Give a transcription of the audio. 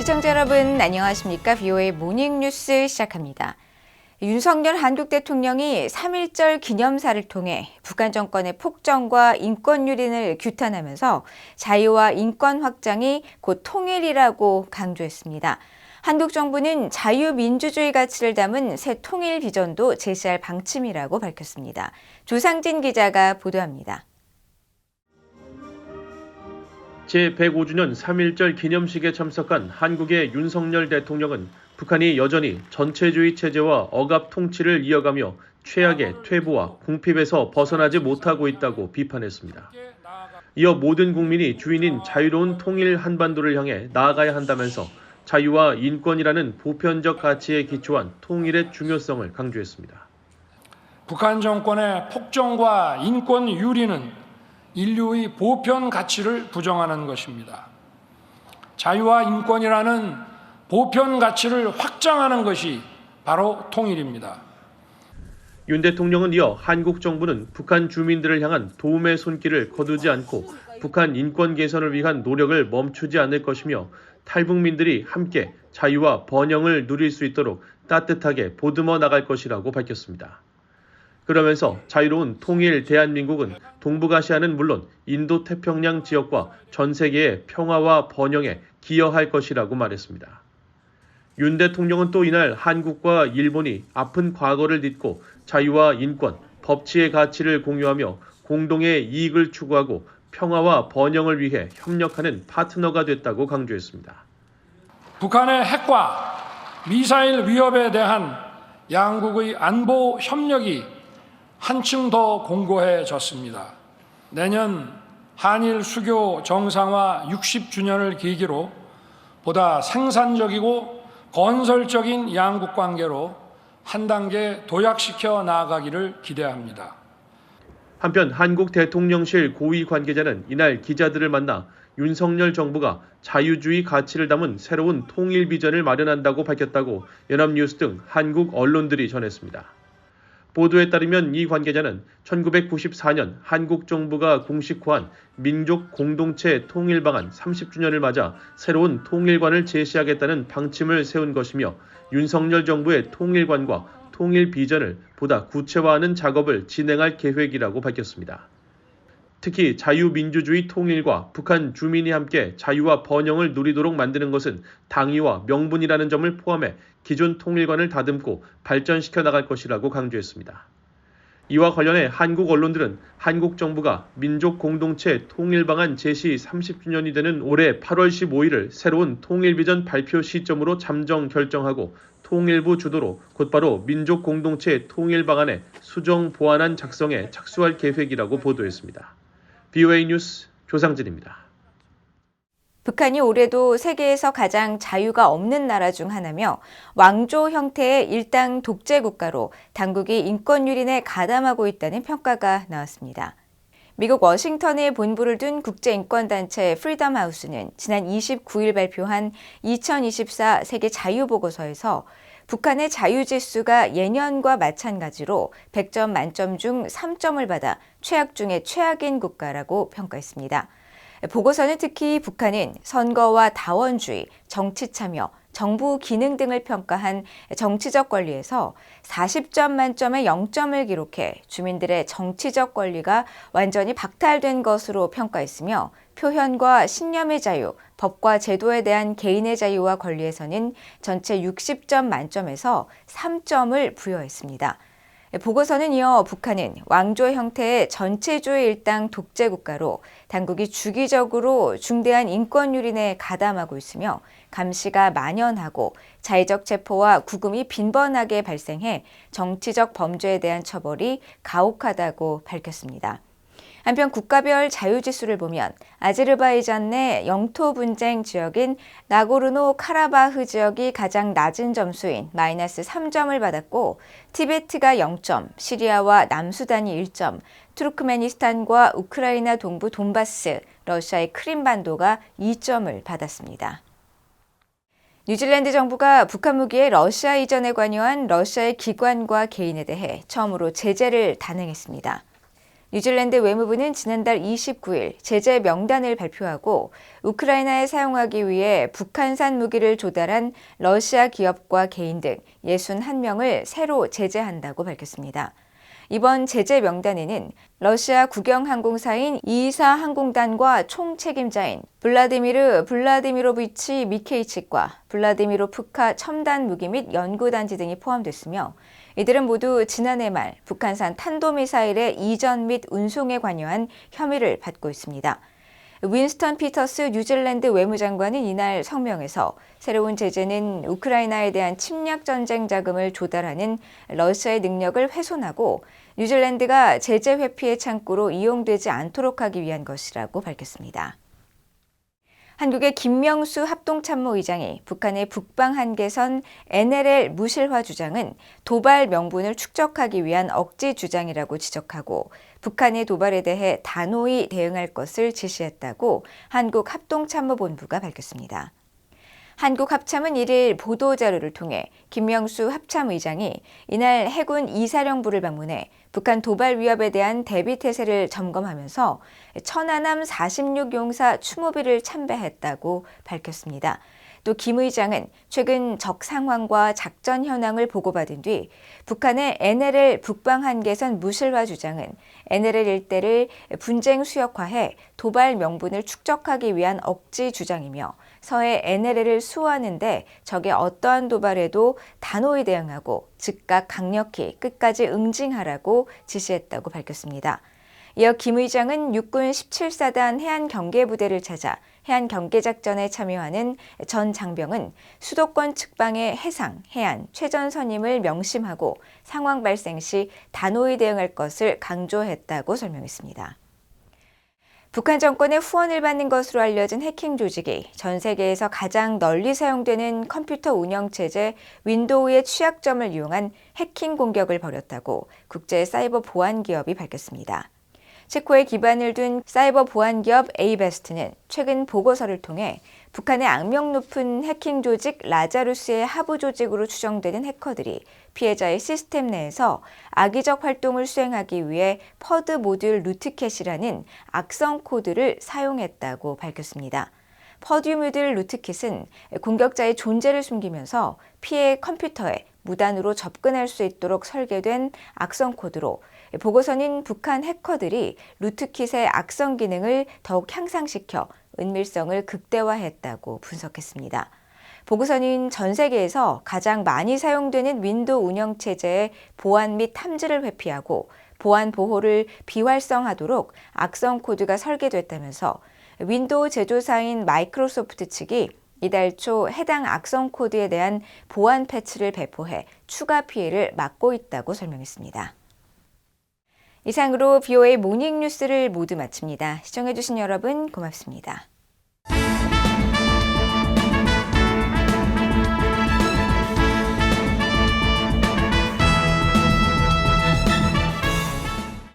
시청자 여러분 안녕하십니까? BOA 모닝뉴스 시작합니다. 윤석열 한국 대통령이 3.1절 기념사를 통해 북한 정권의 폭정과 인권 유린을 규탄하면서 자유와 인권 확장이 곧 통일이라고 강조했습니다. 한국 정부는 자유민주주의 가치를 담은 새 통일 비전도 제시할 방침이라고 밝혔습니다. 조상진 기자가 보도합니다. 제105주년 3.1절 기념식에 참석한 한국의 윤석열 대통령은 북한이 여전히 전체주의 체제와 억압 통치를 이어가며 최악의 퇴보와 궁핍에서 벗어나지 못하고 있다고 비판했습니다. 이어 모든 국민이 주인인 자유로운 통일 한반도를 향해 나아가야 한다면서 자유와 인권이라는 보편적 가치에 기초한 통일의 중요성을 강조했습니다. 북한 정권의 폭정과 인권 유린은 인류의 보편 가치를 부정하는 것입니다. 자유와 인권이라는 보편 가치를 확장하는 것이 바로 통일입니다. 윤 대통령은 이어 한국 정부는 북한 주민들을 향한 도움의 손길을 거두지 않고 북한 인권 개선을 위한 노력을 멈추지 않을 것이며 탈북민들이 함께 자유와 번영을 누릴 수 있도록 따뜻하게 보듬어 나갈 것이라고 밝혔습니다. 그러면서 자유로운 통일 대한민국은 동북아시아는 물론 인도태평양 지역과 전 세계의 평화와 번영에 기여할 것이라고 말했습니다. 윤 대통령은 또 이날 한국과 일본이 아픈 과거를 딛고 자유와 인권, 법치의 가치를 공유하며 공동의 이익을 추구하고 평화와 번영을 위해 협력하는 파트너가 됐다고 강조했습니다. 북한의 핵과 미사일 위협에 대한 양국의 안보 협력이 한층 더 공고해졌습니다. 내년 한일 수교 정상화 60주년을 계기로 보다 생산적이고 건설적인 양국 관계로 한 단계 도약시켜 나아가기를 기대합니다. 한편 한국 대통령실 고위 관계자는 이날 기자들을 만나 윤석열 정부가 자유주의 가치를 담은 새로운 통일 비전을 마련한다고 밝혔다고 연합뉴스 등 한국 언론들이 전했습니다. 보도에 따르면 이 관계자는 1994년 한국 정부가 공식화한 민족 공동체 통일 방안 30주년을 맞아 새로운 통일관을 제시하겠다는 방침을 세운 것이며 윤석열 정부의 통일관과 통일 비전을 보다 구체화하는 작업을 진행할 계획이라고 밝혔습니다. 특히 자유민주주의 통일과 북한 주민이 함께 자유와 번영을 누리도록 만드는 것은 당위와 명분이라는 점을 포함해 기존 통일관을 다듬고 발전시켜 나갈 것이라고 강조했습니다. 이와 관련해 한국 언론들은 한국 정부가 민족 공동체 통일 방안 제시 30주년이 되는 올해 8월 15일을 새로운 통일 비전 발표 시점으로 잠정 결정하고 통일부 주도로 곧바로 민족 공동체 통일 방안의 수정 보완안 작성에 착수할 계획이라고 보도했습니다. BOA 뉴스 조상진입니다. 북한이 올해도 세계에서 가장 자유가 없는 나라 중 하나며 왕조 형태의 일당 독재 국가로 당국이 인권 유린에 가담하고 있다는 평가가 나왔습니다. 미국 워싱턴에 본부를 둔 국제인권단체 프리덤 하우스는 지난 29일 발표한 2024 세계 자유보고서에서 북한의 자유지수가 예년과 마찬가지로 100점 만점 중 3점을 받아 최악 중의 최악인 국가라고 평가했습니다. 보고서는 특히 북한은 선거와 다원주의, 정치 참여, 정부 기능 등을 평가한 정치적 권리에서 40점 만점에 0점을 기록해 주민들의 정치적 권리가 완전히 박탈된 것으로 평가했으며 표현과 신념의 자유, 법과 제도에 대한 개인의 자유와 권리에서는 전체 60점 만점에서 3점을 부여했습니다. 보고서는 이어 북한은 왕조 형태의 전체주의 일당 독재 국가로 당국이 주기적으로 중대한 인권 유린에 가담하고 있으며 감시가 만연하고 자의적 체포와 구금이 빈번하게 발생해 정치적 범죄에 대한 처벌이 가혹하다고 밝혔습니다. 한편 국가별 자유지수를 보면 아제르바이잔 내 영토 분쟁 지역인 나고르노 카라바흐 지역이 가장 낮은 점수인 마이너스 3점을 받았고 티베트가 0점, 시리아와 남수단이 1점, 투르크메니스탄과 우크라이나 동부 돈바스, 러시아의 크림반도가 2점을 받았습니다. 뉴질랜드 정부가 북한 무기의 러시아 이전에 관여한 러시아의 기관과 개인에 대해 처음으로 제재를 단행했습니다. 뉴질랜드 외무부는 지난달 29일 제재 명단을 발표하고 우크라이나에 사용하기 위해 북한산 무기를 조달한 러시아 기업과 개인 등 61명을 새로 제재한다고 밝혔습니다. 이번 제재 명단에는 러시아 국영항공사인 이이사 항공단과 총책임자인 블라디미르 블라디미로비치 미케이치과 블라디미로프카 첨단 무기 및 연구단지 등이 포함됐으며 이들은 모두 지난해 말 북한산 탄도미사일의 이전 및 운송에 관여한 혐의를 받고 있습니다. 윈스턴 피터스 뉴질랜드 외무장관은 이날 성명에서 새로운 제재는 우크라이나에 대한 침략 전쟁 자금을 조달하는 러시아의 능력을 훼손하고 뉴질랜드가 제재 회피의 창구로 이용되지 않도록 하기 위한 것이라고 밝혔습니다. 한국의 김명수 합동참모의장이 북한의 북방 한계선 NLL 무실화 주장은 도발 명분을 축적하기 위한 억지 주장이라고 지적하고 북한의 도발에 대해 단호히 대응할 것을 지시했다고 한국합동참모본부가 밝혔습니다. 한국합참은 1일 보도자료를 통해 김명수 합참의장이 이날 해군 이사령부를 방문해 북한 도발 위협에 대한 대비태세를 점검하면서 천안함 46용사 추모비를 참배했다고 밝혔습니다. 또 김 의장은 최근 적 상황과 작전 현황을 보고받은 뒤 북한의 NLL 북방 한계선 무실화 주장은 NLL 일대를 분쟁 수역화해 도발 명분을 축적하기 위한 억지 주장이며 서해 NLL을 수호하는 데 적의 어떠한 도발에도 단호히 대응하고 즉각 강력히 끝까지 응징하라고 지시했다고 밝혔습니다. 이어 김 의장은 육군 17사단 해안경계부대를 찾아 해안경계작전에 참여하는 전 장병은 수도권 측방의 해상, 해안, 최전선임을 명심하고 상황 발생 시 단호히 대응할 것을 강조했다고 설명했습니다. 북한 정권의 후원을 받는 것으로 알려진 해킹 조직이 전 세계에서 가장 널리 사용되는 컴퓨터 운영체제 윈도우의 취약점을 이용한 해킹 공격을 벌였다고 국제 사이버 보안 기업이 밝혔습니다. 체코에 기반을 둔 사이버 보안 기업 에이베스트는 최근 보고서를 통해 북한의 악명 높은 해킹 조직 라자루스의 하부 조직으로 추정되는 해커들이 피해자의 시스템 내에서 악의적 활동을 수행하기 위해 퍼드 모듈 루트캣이라는 악성 코드를 사용했다고 밝혔습니다. 퍼드 모듈 루트킷은 공격자의 존재를 숨기면서 피해 컴퓨터에 무단으로 접근할 수 있도록 설계된 악성 코드로 보고서는 북한 해커들이 루트킷의 악성 기능을 더욱 향상시켜 은밀성을 극대화했다고 분석했습니다. 보고서는 전 세계에서 가장 많이 사용되는 윈도우 운영체제의 보안 및 탐지를 회피하고 보안 보호를 비활성화하도록 악성 코드가 설계됐다면서 윈도우 제조사인 마이크로소프트 측이 이달 초 해당 악성 코드에 대한 보안 패치를 배포해 추가 피해를 막고 있다고 설명했습니다. 이상으로 BOA 모닝 뉴스를 모두 마칩니다. 시청해주신 여러분 고맙습니다.